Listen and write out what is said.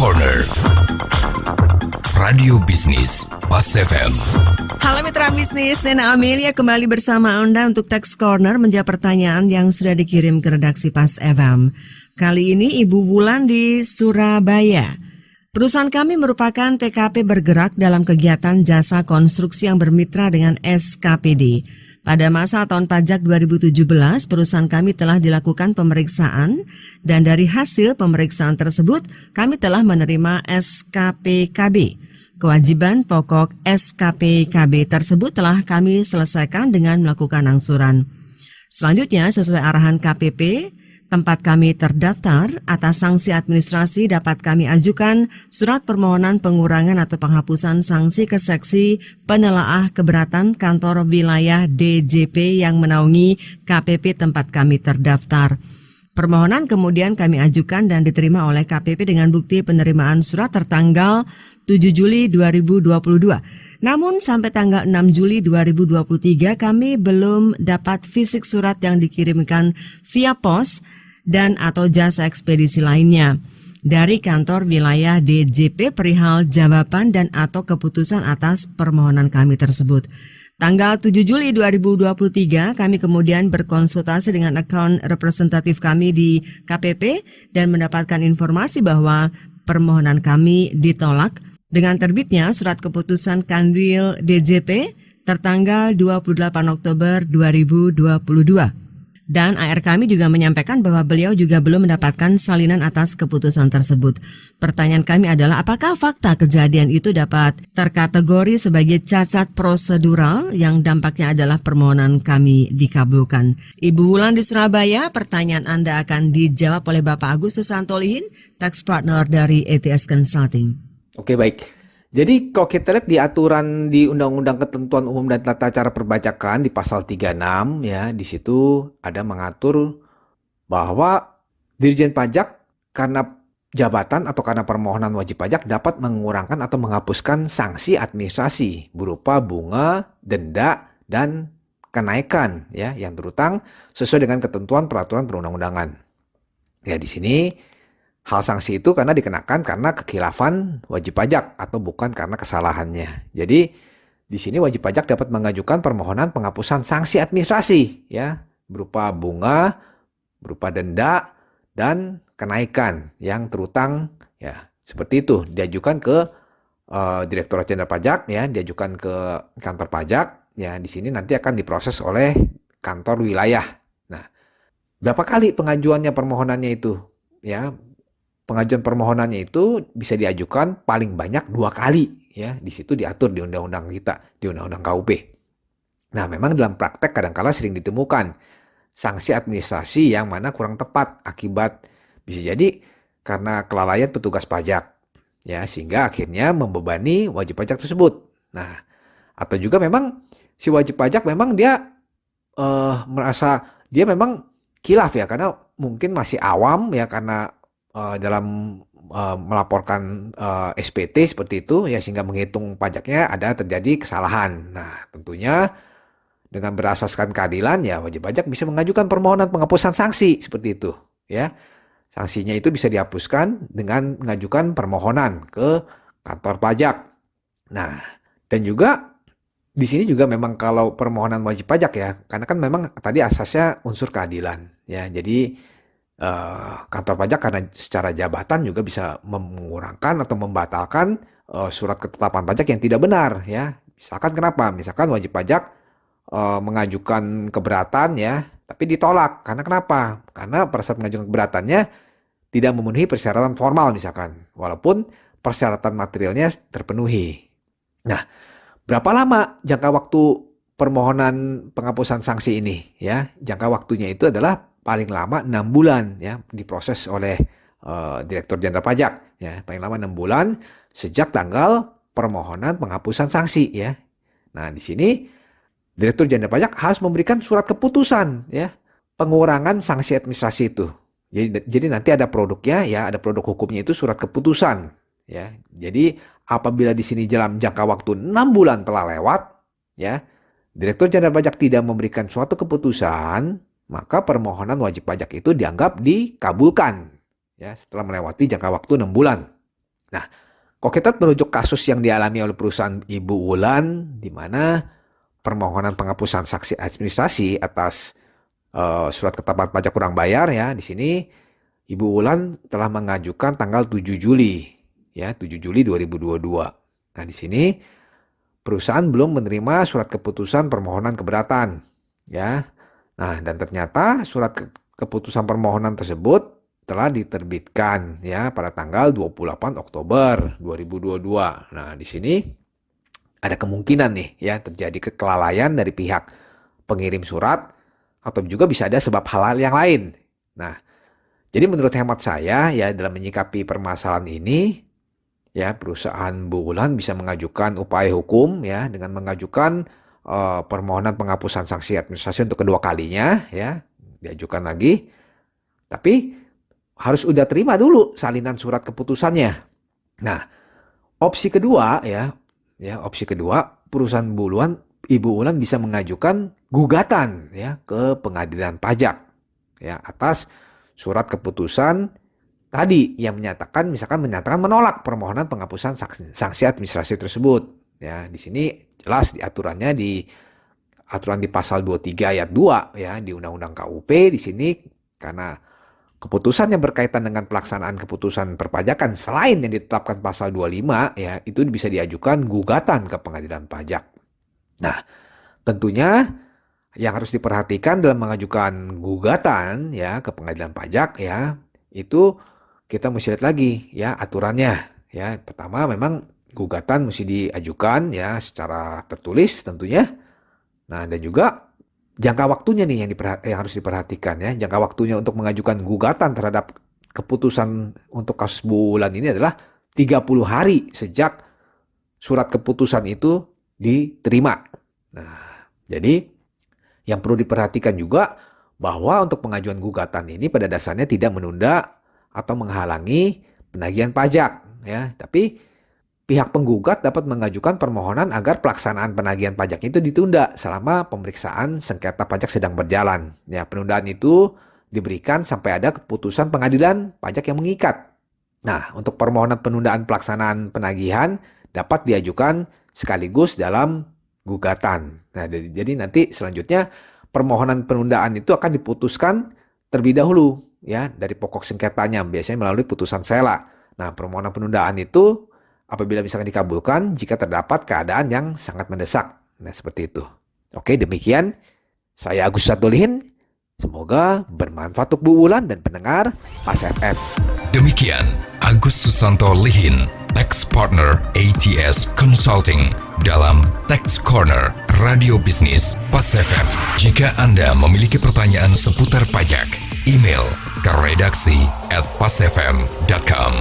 Corner Radio Bisnis Pas FM. Halo mitra bisnis, Nena Amelia kembali bersama Anda untuk Tax Corner menjawab pertanyaan yang sudah dikirim ke redaksi Pas FM. Kali ini Ibu Wulan di Surabaya. Perusahaan kami merupakan PKP bergerak dalam kegiatan jasa konstruksi yang bermitra dengan SKPD. Pada masa tahun pajak 2017, perusahaan kami telah dilakukan pemeriksaan dan dari hasil pemeriksaan tersebut kami telah menerima SKPKB. Kewajiban pokok SKPKB tersebut telah kami selesaikan dengan melakukan angsuran. Selanjutnya, sesuai arahan KPP, tempat kami terdaftar, atas sanksi administrasi dapat kami ajukan surat permohonan pengurangan atau penghapusan sanksi ke seksi penelaah keberatan kantor wilayah DJP yang menaungi KPP tempat kami terdaftar. Permohonan kemudian kami ajukan dan diterima oleh KPP dengan bukti penerimaan surat tertanggal 7 Juli 2022. Namun sampai tanggal 6 Juli 2023 kami belum dapat fisik surat yang dikirimkan via pos dan atau jasa ekspedisi lainnya dari kantor wilayah DJP perihal jawaban dan atau keputusan atas permohonan kami tersebut. Tanggal 7 Juli 2023 kami kemudian berkonsultasi dengan account representatif kami di KPP dan mendapatkan informasi bahwa permohonan kami ditolak dengan terbitnya surat keputusan Kanwil DJP tertanggal 28 Oktober 2022. Dan AR kami juga menyampaikan bahwa beliau juga belum mendapatkan salinan atas keputusan tersebut. Pertanyaan kami adalah apakah fakta kejadian itu dapat terkategori sebagai cacat prosedural yang dampaknya adalah permohonan kami dikabulkan. Ibu Wulan di Surabaya, pertanyaan Anda akan dijawab oleh Bapak Agus Sesantolihin, tax partner dari ETS Consulting. Oke, baik. Jadi kalau kita lihat di aturan di Undang-Undang Ketentuan Umum dan Tata Cara Perpajakan di pasal 36 ya, di situ ada mengatur bahwa Dirjen Pajak karena jabatan atau karena permohonan wajib pajak dapat mengurangkan atau menghapuskan sanksi administrasi berupa bunga, denda, dan kenaikan ya yang terutang sesuai dengan ketentuan peraturan perundang-undangan. Ya, di sini hal sanksi itu karena dikenakan karena kekhilafan wajib pajak atau bukan karena kesalahannya. Jadi di sini wajib pajak dapat mengajukan permohonan penghapusan sanksi administrasi ya berupa bunga, berupa denda dan kenaikan yang terutang ya seperti itu diajukan ke Direktorat Jenderal Pajak ya, diajukan ke kantor pajak ya di sini nanti akan diproses oleh kantor wilayah. Nah, berapa kali pengajuannya permohonannya itu ya? Pengajuan permohonannya itu bisa diajukan paling banyak 2 kali ya. Di situ diatur di undang-undang kita, di undang-undang KUP. Nah, memang dalam praktek kadang-kala sering ditemukan sanksi administrasi yang mana kurang tepat akibat bisa jadi karena kelalaian petugas pajak ya sehingga akhirnya membebani wajib pajak tersebut. Nah, atau juga memang si wajib pajak memang dia merasa dia memang khilaf ya karena mungkin masih awam ya karena dalam melaporkan SPT seperti itu ya sehingga menghitung pajaknya ada terjadi kesalahan. Nah, tentunya dengan berasaskan keadilan ya wajib pajak bisa mengajukan permohonan penghapusan sanksi seperti itu ya. Sanksinya itu bisa dihapuskan dengan mengajukan permohonan ke kantor pajak. Nah, dan juga di sini juga memang kalau permohonan wajib pajak ya, karena kan memang tadi asasnya unsur keadilan ya. Jadi kantor pajak karena secara jabatan juga bisa mengurangkan atau membatalkan surat ketetapan pajak yang tidak benar ya. Misalkan kenapa? Misalkan wajib pajak mengajukan keberatan ya, tapi ditolak. Karena kenapa? Karena pada saat mengajukan keberatannya tidak memenuhi persyaratan formal misalkan, walaupun persyaratan materialnya terpenuhi. Nah, berapa lama jangka waktu permohonan penghapusan sanksi ini ya? Jangka waktunya itu adalah paling lama 6 bulan ya diproses oleh Direktur Jenderal Pajak ya, paling lama 6 bulan sejak tanggal permohonan penghapusan sanksi ya. Nah, di sini Direktur Jenderal Pajak harus memberikan surat keputusan ya pengurangan sanksi administrasi itu. Jadi nanti ada produknya ya, ada produk hukumnya itu surat keputusan ya. Jadi apabila di sini dalam jangka waktu 6 bulan telah lewat ya, Direktur Jenderal Pajak tidak memberikan suatu keputusan, maka permohonan wajib pajak itu dianggap dikabulkan ya setelah melewati jangka waktu 6 bulan. Nah, Koketet merujuk kasus yang dialami oleh perusahaan Ibu Wulan, di mana permohonan penghapusan sanksi administrasi atas surat ketetapan pajak kurang bayar ya. Di sini Ibu Wulan telah mengajukan tanggal 7 Juli ya, 7 Juli 2022. Nah, di sini perusahaan belum menerima surat keputusan permohonan keberatan ya. Nah, dan ternyata surat keputusan permohonan tersebut telah diterbitkan ya pada tanggal 28 Oktober 2022. Nah, di sini ada kemungkinan nih ya terjadi kelalaian dari pihak pengirim surat, atau juga bisa ada sebab halal yang lain. Nah, jadi menurut hemat saya ya dalam menyikapi permasalahan ini ya perusahaan Bu Wulan bisa mengajukan upaya hukum ya dengan mengajukan permohonan penghapusan sanksi administrasi untuk kedua kalinya ya, diajukan lagi. Tapi harus udah terima dulu salinan surat keputusannya. Nah, opsi kedua opsi kedua perusahaan Ibu Wulan bisa mengajukan gugatan ya ke pengadilan pajak ya atas surat keputusan tadi yang menyatakan menolak permohonan penghapusan sanksi administrasi tersebut ya. Di sini jelas di aturan di pasal 23 ayat 2 ya di Undang-Undang KUP. Di sini karena keputusan yang berkaitan dengan pelaksanaan keputusan perpajakan selain yang ditetapkan pasal 25 ya itu bisa diajukan gugatan ke pengadilan pajak. Nah, tentunya yang harus diperhatikan dalam mengajukan gugatan ya ke pengadilan pajak ya, itu kita mesti lihat lagi ya aturannya ya. Pertama memang gugatan mesti diajukan ya secara tertulis tentunya. Nah, dan juga jangka waktunya nih yang harus diperhatikan ya. Jangka waktunya untuk mengajukan gugatan terhadap keputusan untuk kasus Bu Wulan ini adalah 30 hari sejak surat keputusan itu diterima. Nah, jadi yang perlu diperhatikan juga bahwa untuk pengajuan gugatan ini pada dasarnya tidak menunda atau menghalangi penagihan pajak ya, tapi pihak penggugat dapat mengajukan permohonan agar pelaksanaan penagihan pajak itu ditunda selama pemeriksaan sengketa pajak sedang berjalan. Ya, penundaan itu diberikan sampai ada keputusan pengadilan pajak yang mengikat. Nah, untuk permohonan penundaan pelaksanaan penagihan dapat diajukan sekaligus dalam gugatan. Nah, jadi nanti selanjutnya permohonan penundaan itu akan diputuskan terlebih dahulu ya dari pokok sengketanya, biasanya melalui putusan sela. Nah, permohonan penundaan itu apabila misalkan dikabulkan jika terdapat keadaan yang sangat mendesak. Nah, seperti itu. Oke, demikian. Saya Agus Satolihin. Semoga bermanfaat untuk Bu Wulan dan pendengar Pas FM. Demikian Agus Susanto Lihin, Tax Partner ATS Consulting dalam Tax Corner Radio Bisnis Pas FM. Jika Anda memiliki pertanyaan seputar pajak, email ke redaksi@pasfm.com.